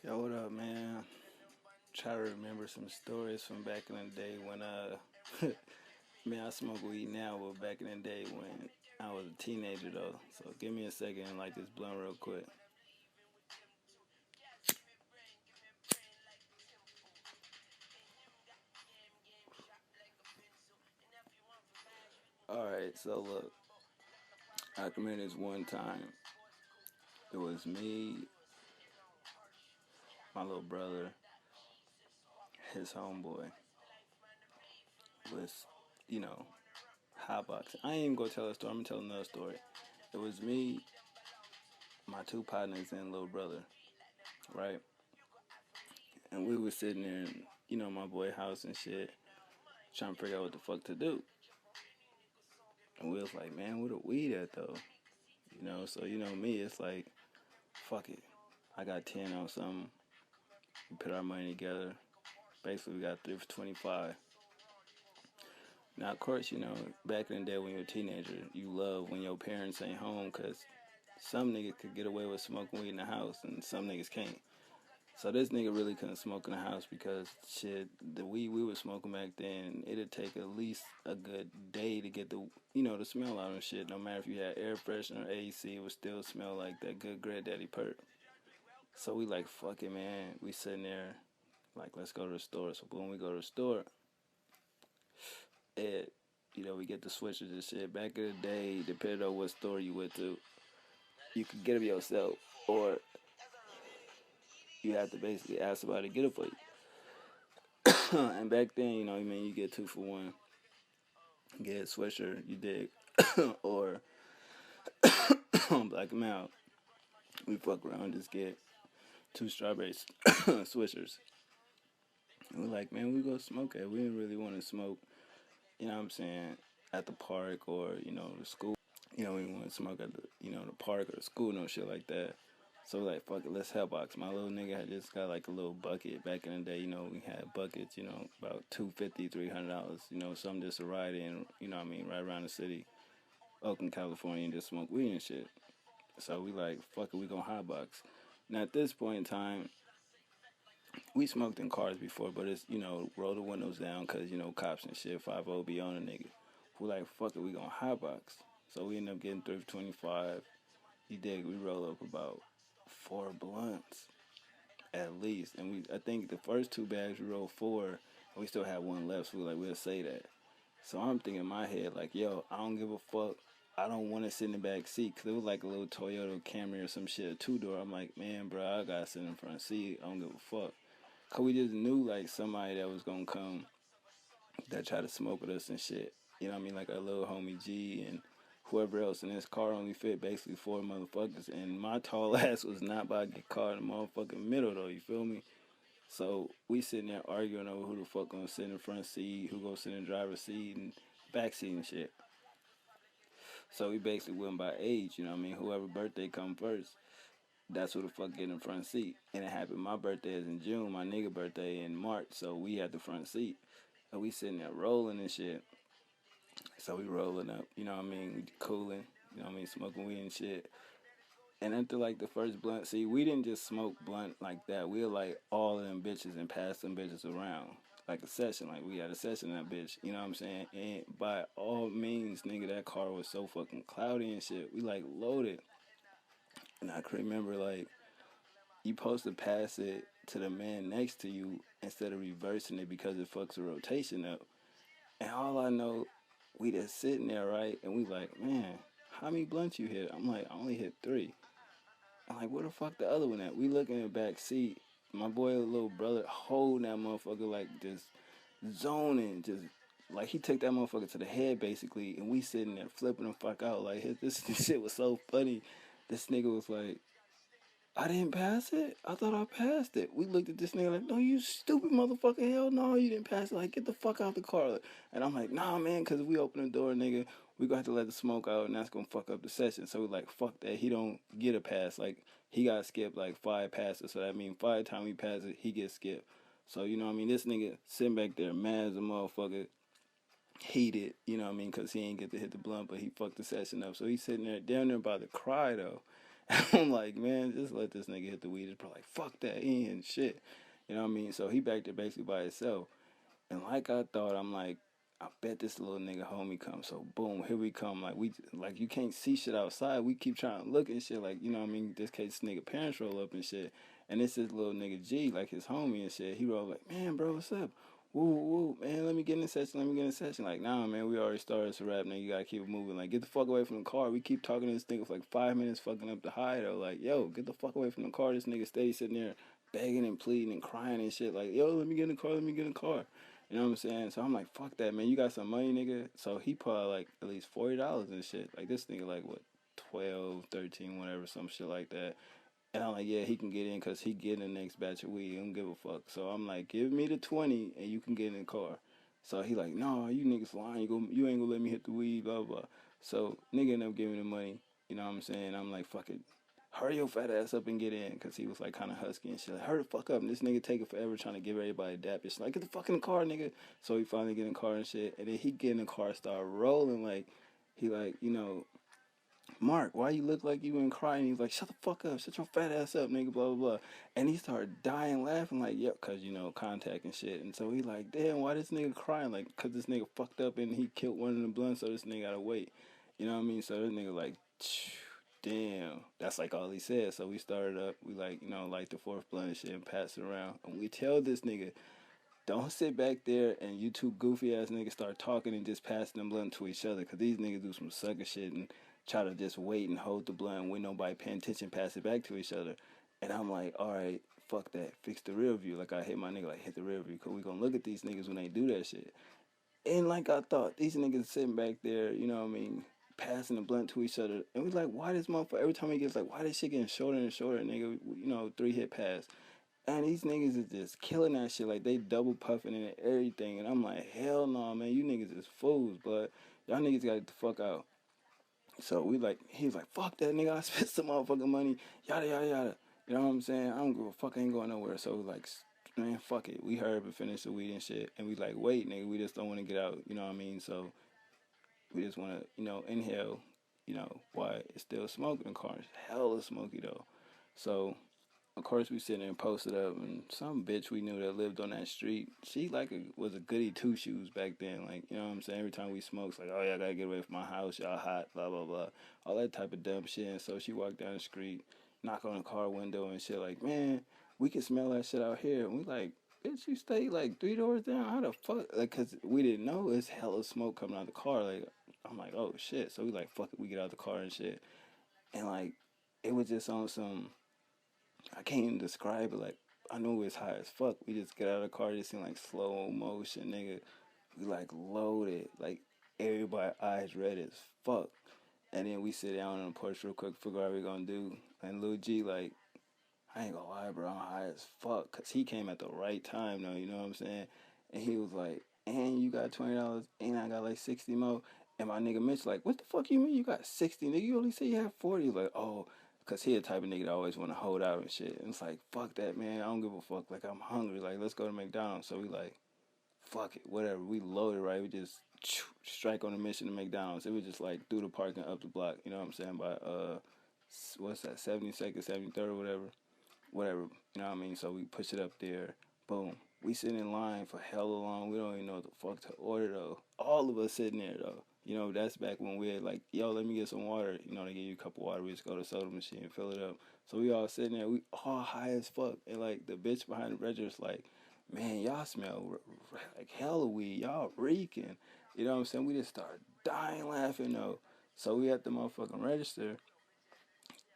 Yo, what up, man? Try to remember some stories from back in the day when man, I smoke weed now, but back in the day when I was a teenager though. So give me a second and light this blunt real quick. All right, so look, I can remember this one time. It was me, my little brother, his homeboy was, you know, hotboxing. I ain't even gonna tell a story. I'm gonna tell another story. It was me, my two partners, and little brother, right? And we were sitting there in, my boy house and shit, trying to figure out what the fuck to do. And we was like, man, where the weed at though? So me, it's like, fuck it. I got 10 on something. We put our money together. Basically, we got 3 for 25. Now, of course, back in the day when you're a teenager, you love when your parents ain't home because some niggas could get away with smoking weed in the house and some niggas can't. So this nigga really couldn't smoke in the house because shit, the weed we were smoking back then, it'd take at least a good day to get the smell out and shit. No matter if you had air freshener or AC, it would still smell like that good granddaddy perk. So we like, fuck it, man. We sitting there, like, let's go to the store. So boom, we go to the store. And, we get the switches and shit. Back in the day, depending on what store you went to, you could get them yourself. Or you have to basically ask somebody to get it for you. And back then, you get 2 for 1. Get a swisher, you dig. Or black them out. We fuck around, just get 2 strawberries, swishers. And we're like, man, we go smoke it. We didn't really want to smoke, you know what I'm saying, at the park or, the school. We didn't want to smoke at the park or the school, no shit like that. So we're like, fuck it, let's hellbox. My little nigga had just got like a little bucket. Back in the day, we had buckets, about $250, $300, something just to ride in, right around the city, Oakland, California, and just smoke weed and shit. So we like, fuck it, we gonna hotbox. Now at this point in time, we smoked in cars before, but it's, roll the windows down because, cops and shit, 5 be on a nigga. We're like, fuck it, we gonna hotbox. So we end up getting 3 for 25. You dig, we roll up about 4 blunts at least. And I think the first 2 bags we rolled 4, and we still had 1 left, so we're like, we'll say that. So I'm thinking in my head, like, yo, I don't give a fuck. I don't want to sit in the back seat because it was like a little Toyota Camry or some shit, a 2-door. I'm like, man, bro, I gotta sit in the front seat. I don't give a fuck. Because we just knew, like, somebody that was gonna come that tried to smoke with us and shit. You know what I mean? Like our little homie G and whoever else. And this car only fit basically 4 motherfuckers. And my tall ass was not about to get caught in the motherfucking middle, though. You feel me? So we sitting there arguing over who the fuck gonna sit in the front seat, who gonna sit in the driver's seat and back seat and shit. So we basically went by age, you know what I mean? Whoever birthday come first, that's who the fuck get in the front seat. And it happened, my birthday is in June, my nigga birthday in March, so we had the front seat. And we sitting there rolling and shit. So we rolling up, you know what I mean? We cooling, you know what I mean? Smoking weed and shit. And after like the first blunt, see, we didn't just smoke blunt like that. We were like all of them bitches and pass them bitches around. Like a session, like we had a session in that bitch, you know what I'm saying? And by all means, nigga, that car was so fucking cloudy and shit. We like loaded. And I can remember like, you supposed to pass it to the man next to you instead of reversing it because it fucks the rotation up. And all I know, we just sitting there, right? And we like, man, how many blunts you hit? I'm like, I only hit 3. I'm like, where the fuck the other one at? We look in the back seat. My boy, little brother, holding that motherfucker like just zoning, just like he took that motherfucker to the head basically. And we sitting there flipping the fuck out. Like this shit was so funny. This nigga was like, I didn't pass it? I thought I passed it. We looked at this nigga like, no, you stupid motherfucker. Hell no, you didn't pass it. Like, get the fuck out the car. And I'm like, nah, man, because if we open the door, nigga, we going to have to let the smoke out, and that's going to fuck up the session. So we're like, fuck that. He don't get a pass. Like, he got skipped like 5 passes. So that means 5 times he passes it, he gets skipped. So, you know what I mean? This nigga sitting back there mad as a motherfucker, heated, you know what I mean? Because he ain't get to hit the blunt, but he fucked the session up. So he's sitting there down there about to cry, though. I'm like, man, just let this nigga hit the weed. It's probably like, fuck that, he ain't shit. You know what I mean? So he back there basically by himself. And like I thought, I'm like, I bet this little nigga homie come. So boom, here we come. Like like you can't see shit outside. We keep trying to look and shit. Like, you know what I mean? This case, this nigga parents roll up and shit. And this is little nigga G, like his homie and shit. He roll like, man, bro, what's up? Woo, woo, man, let me get in the session. Let me get in the session. Like, nah, man, we already started this rap. Now you gotta keep it moving. Like, get the fuck away from the car. We keep talking to this nigga for like 5 minutes, fucking up the high though. Like, yo, get the fuck away from the car. This nigga steady sitting there begging and pleading and crying and shit. Like, yo, let me get in the car. Let me get in the car. You know what I'm saying? So I'm like, fuck that, man. You got some money, nigga. So he put out like at least $40 and shit. Like this nigga, like what, 12, 13, whatever, some shit like that. And I'm like, yeah, he can get in because he getting the next batch of weed. He don't give a fuck. So I'm like, give me the 20 and you can get in the car. So he like, no, you niggas lying. You ain't gonna let me hit the weed, blah, blah. So nigga ended up giving me the money. You know what I'm saying? I'm like, fuck it. Hurry your fat ass up and get in. Because he was like kind of husky and shit. Like, hurry the fuck up. And this nigga taking forever trying to give everybody a dap. It's like, get the fuck in the car, nigga. So he finally get in the car and shit. And then he get in the car, start rolling like, he like, you know, Mark, why you look like you been crying? He's like, shut the fuck up, shut your fat ass up, nigga, blah, blah, blah. And he started dying laughing, like, yep, cause, you know, contact and shit. And so he like, damn, why this nigga crying? Like, cause this nigga fucked up and he killed one of the blunts, so this nigga gotta wait. You know what I mean? So this nigga like, damn. That's like all he said. So we started up, we like, you know, like the fourth blunt and shit and pass it around. And we tell this nigga, don't sit back there and you two goofy ass niggas start talking and just passing them blunt to each other. Cause these niggas do some sucker shit and try to just wait and hold the blunt when nobody paying attention, pass it back to each other. And I'm like, all right, fuck that. Fix the rear view. Like I hit my nigga, like hit the rear view. Cause we gonna look at these niggas when they do that shit. And like I thought, these niggas sitting back there, you know what I mean, passing the blunt to each other. And we like, why this motherfucker, every time he gets like, why this shit getting shorter and shorter, nigga, you know, 3 hit pass. And these niggas is just killing that shit. Like, they double puffing and everything. And I'm like, hell no, man. You niggas is fools, but y'all niggas gotta get the fuck out. So we like, he's like, fuck that nigga. I spent some motherfucking money. Yada, yada, yada. You know what I'm saying? I don't give a fuck. I ain't going nowhere. So we like, man, fuck it. We hurry up and finish the weed and shit. And we like, wait, nigga. We just don't want to get out. You know what I mean? So we just want to, you know, inhale, you know, while it's still smoking in the car. It's hella smoky, though. So of course, we sitting there and posted up, and some bitch we knew that lived on that street, she like was a goody two shoes back then. Like, you know what I'm saying? Every time we smoked, like, oh yeah, I gotta get away from my house, y'all hot, blah blah blah, all that type of dumb shit. And so she walked down the street, knock on the car window and shit, like, man, we can smell that shit out here. And we like, bitch, you stay like 3 doors down. How the fuck? Like, cause we didn't know it's hella smoke coming out of the car. Like, I'm like, oh shit. So we like, fuck it, we get out the car and shit, and like, it was just on some. I can't even describe it. Like, I know it's high as fuck. We just get out of the car, just in like slow motion, nigga. We like loaded, like everybody eyes red as fuck. And then we sit down on the porch real quick, figure out what we gonna do. And Lil G like, I ain't gonna lie, bro, I'm high as fuck. Cause he came at the right time though, you know what I'm saying? And he was like, and you got $20, and I got like 60 more. And my nigga Mitch like, what the fuck you mean you got 60? Nigga, you only say you have 40. Like, oh, cause he the type of nigga that always wanna hold out and shit. And it's like, fuck that, man. I don't give a fuck. Like, I'm hungry. Like, let's go to McDonald's. So we like, fuck it, whatever. We loaded, right? We just strike on the mission to McDonald's. It was just like through the park and up the block. You know what I'm saying? By what's that? 72nd, 73rd, or whatever. You know what I mean? So we push it up there. Boom. We sitting in line for hella long. We don't even know what the fuck to order though. All of us sitting there though. You know, that's back when we had like, yo, let me get some water. You know, they give you a cup of water. We just go to the soda machine and fill it up. So we all sitting there. We all high as fuck. And like the bitch behind the register's like, man, y'all smell like hella weed. Y'all reeking. You know what I'm saying? We just started dying laughing though. So we at the motherfucking register,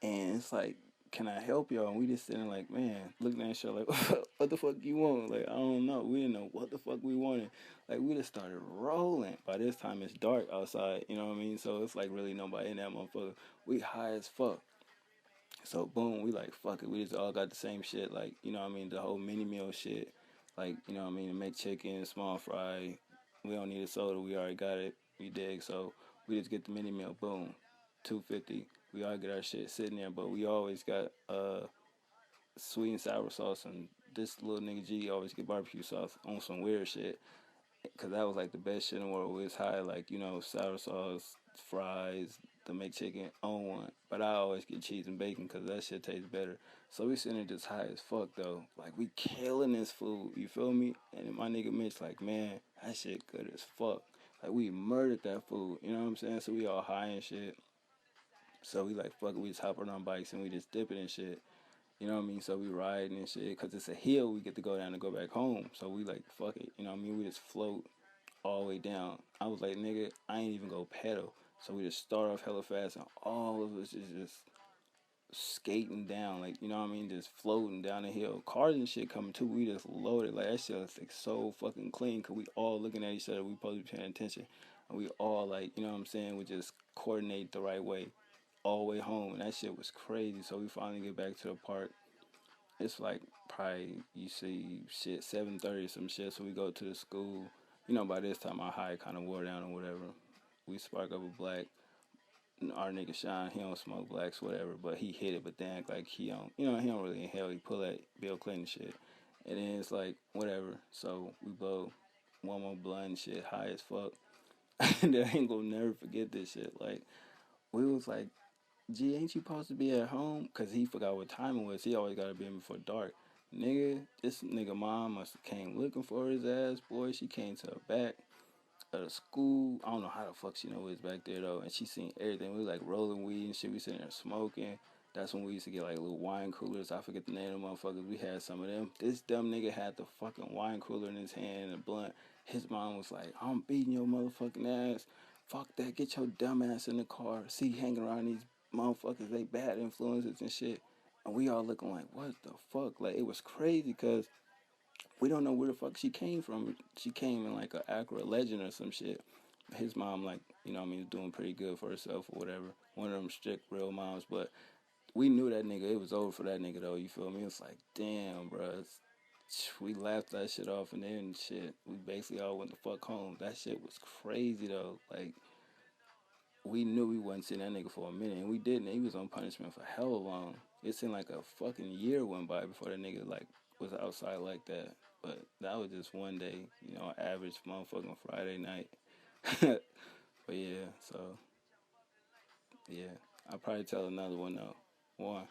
and it's like, can I help y'all? And we just sitting like, man, looking at each other like, what the fuck you want? Like, I don't know. We didn't know what the fuck we wanted. Like, we just started rolling. By this time, it's dark outside. You know what I mean? So it's like really nobody in that motherfucker. We high as fuck. So boom, we like, fuck it. We just all got the same shit. Like, you know what I mean? The whole mini meal shit. Like, you know what I mean? To make chicken, small fry. We don't need a soda. We already got it. We dig. So we just get the mini meal. Boom. 250. We all get our shit sitting there, but we always got sweet and sour sauce, and this little nigga G always get barbecue sauce on some weird shit. Cause that was like the best shit in the world. It was high, like, you know, sour sauce, fries, the McChicken on one, but I always get cheese and bacon because that shit tastes better. So we sitting there just high as fuck though, like we killing this food. You feel me? And then my nigga Mitch like, man, that shit good as fuck. Like we murdered that food. You know what I'm saying? So we all high and shit. So we like fuck it, we just hop on bikes and we just dip it and shit. You know what I mean? So we riding and shit, cause it's a hill we get to go down and go back home. So we like fuck it. You know what I mean? We just float all the way down. I was like, nigga, I ain't even go pedal. So we just start off hella fast and all of us is just skating down, like, you know what I mean, just floating down the hill. Cars and shit coming too, we just loaded. Like that shit was like so fucking clean cause we all looking at each other, we supposed to be paying attention. And we all like, you know what I'm saying, we just coordinate the right way all the way home and that shit was crazy. So we finally get back to the park. It's like probably you see shit 7:30 some shit. So we go to the school. You know, by this time our high kind of wore down or whatever. We spark up a black. Our nigga Sean, he don't smoke blacks, whatever, but he hit it, but then like he don't, you know, he don't really inhale. He pull that Bill Clinton shit, and then it's like whatever. So we blow one more blunt and shit, high as fuck. And I ain't gonna never forget this shit. Like we was like, gee, ain't you supposed to be at home? Cause he forgot what time it was. He always gotta be in before dark. Nigga, this nigga mom must have came looking for his ass, boy. She came to her back at a school. I don't know how the fuck she know it was back there though. And she seen everything. We like rolling weed and shit. We sitting there smoking. That's when we used to get like little wine coolers. I forget the name of them motherfuckers. We had some of them. This dumb nigga had the fucking wine cooler in his hand and a blunt. His mom was like, I'm beating your motherfucking ass. Fuck that. Get your dumb ass in the car. See, hanging around these motherfuckers. They bad influences and shit. And we all looking like, what the fuck? Like, it was crazy because we don't know where the fuck she came from. She came in like a Acura Legend or some shit. His mom, like, you know what I mean, was doing pretty good for herself or whatever. One of them strict real moms, but we knew that nigga. It was over for that nigga though. You feel me? It's like, damn, bro. We laughed that shit off and then shit. We basically all went the fuck home. That shit was crazy though. Like, we knew we wasn't seeing that nigga for a minute, and we didn't. He was on punishment for hella long. It seemed like a fucking year went by before that nigga like was outside like that. But that was just one day, you know, average motherfucking Friday night. But yeah, so yeah, I'll probably tell another one though. One.